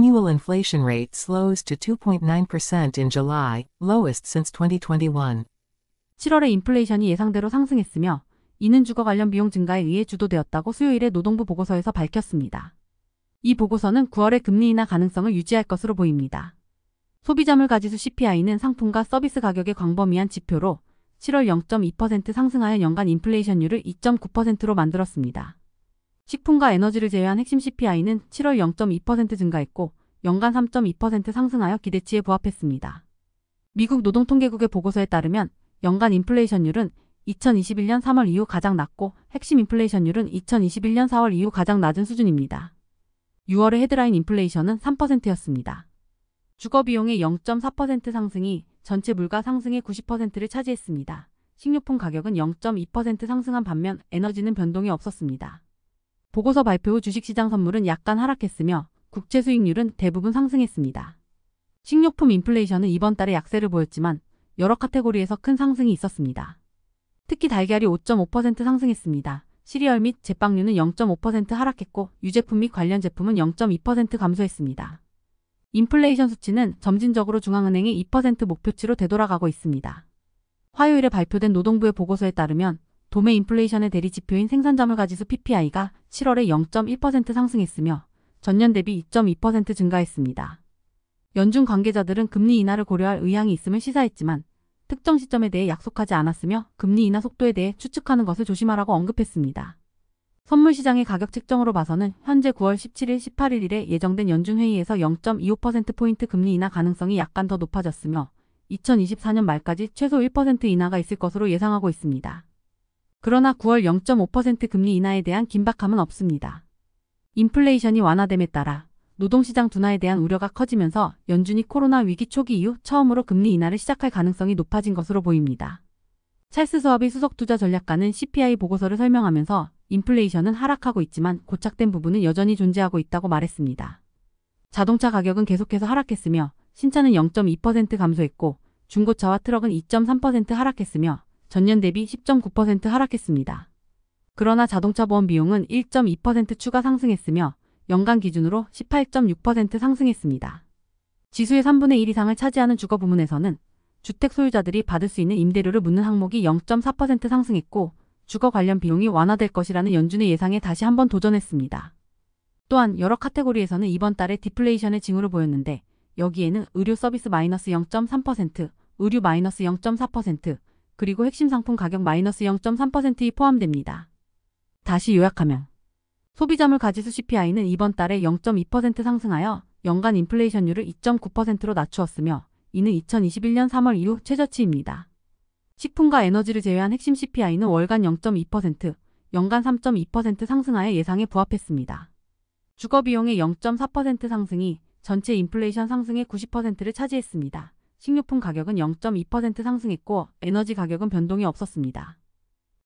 Annual inflation rate slows to 2.9% in July, lowest since 2021. 7월에 인플레이션이 예상대로 상승했으며 이는 주거 관련 비용 증가에 의해 주도되었다고 수요일에 노동부 보고서에서 밝혔습니다. 이 보고서는 9월에 금리 인하 가능성을 유지할 것으로 보입니다. 소비자물 가지수 CPI는 상품과 서비스 가격의 광범위한 지표로 7월 0.2% 상승하여 연간 인플레이션율을 2.9%로 만들었습니다. 식품과 에너지를 제외한 핵심 CPI는 7월 0.2% 증가했고 연간 3.2% 상승하여 기대치에 부합했습니다. 미국 노동통계국의 보고서에 따르면 연간 인플레이션율은 2021년 3월 이후 가장 낮고 핵심 인플레이션율은 2021년 4월 이후 가장 낮은 수준입니다. 6월의 헤드라인 인플레이션은 3%였습니다. 주거비용의 0.4% 상승이 전체 물가 상승의 90%를 차지했습니다. 식료품 가격은 0.2% 상승한 반면 에너지는 변동이 없었습니다. 보고서 발표 후 주식시장 선물은 약간 하락했으며 국채 수익률은 대부분 상승했습니다. 식료품 인플레이션은 이번 달에 약세를 보였지만 여러 카테고리에서 큰 상승이 있었습니다. 특히 달걀이 5.5% 상승했습니다. 시리얼 및 제빵류는 0.5% 하락했고 유제품 및 관련 제품은 0.2% 감소했습니다. 인플레이션 수치는 점진적으로 중앙은행의 2% 목표치로 되돌아가고 있습니다. 화요일에 발표된 노동부의 보고서에 따르면 도매 인플레이션의 대리 지표인 생산자물가지수 PPI가 7월에 0.1% 상승했으며 전년 대비 2.2% 증가했습니다. 연준 관계자들은 금리 인하를 고려할 의향이 있음을 시사했지만 특정 시점에 대해 약속하지 않았으며 금리 인하 속도에 대해 추측하는 것을 조심하라고 언급했습니다. 선물시장의 가격 책정으로 봐서는 현재 9월 17일, 18일에 예정된 연준회의에서 0.25%포인트 금리 인하 가능성이 약간 더 높아졌으며 2024년 말까지 최소 1% 인하가 있을 것으로 예상하고 있습니다. 그러나 9월 0.5% 금리 인하에 대한 긴박함은 없습니다. 인플레이션이 완화됨에 따라 노동시장 둔화에 대한 우려가 커지면서 연준이 코로나 위기 초기 이후 처음으로 금리 인하를 시작할 가능성이 높아진 것으로 보입니다. 찰스 스왑이 수석투자 전략가는 CPI 보고서를 설명하면서 인플레이션은 하락하고 있지만 고착된 부분은 여전히 존재하고 있다고 말했습니다. 자동차 가격은 계속해서 하락했으며 신차는 0.2% 감소했고 중고차와 트럭은 2.3% 하락했으며 전년 대비 10.9% 하락했습니다. 그러나 자동차 보험 비용은 1.2% 추가 상승했으며 연간 기준으로 18.6% 상승했습니다. 지수의 3분의 1 이상을 차지하는 주거 부문에서는 주택 소유자들이 받을 수 있는 임대료를 묻는 항목이 0.4% 상승했고 주거 관련 비용이 완화될 것이라는 연준의 예상에 다시 한번 도전했습니다. 또한 여러 카테고리에서는 이번 달에 디플레이션의 징후를 보였는데 여기에는 의료 서비스 마이너스 0.3%, 의류 마이너스 0.4%, 그리고 핵심 상품 가격 마이너스 0.3%이 포함됩니다. 다시 요약하면 소비자물 가지수 CPI는 이번 달에 0.2% 상승하여 연간 인플레이션율을 2.9%로 낮추었으며 이는 2021년 3월 이후 최저치입니다. 식품과 에너지를 제외한 핵심 CPI는 월간 0.2%, 연간 3.2% 상승하여 예상에 부합했습니다. 주거비용의 0.4% 상승이 전체 인플레이션 상승의 90%를 차지했습니다. 식료품 가격은 0.2% 상승했고 에너지 가격은 변동이 없었습니다.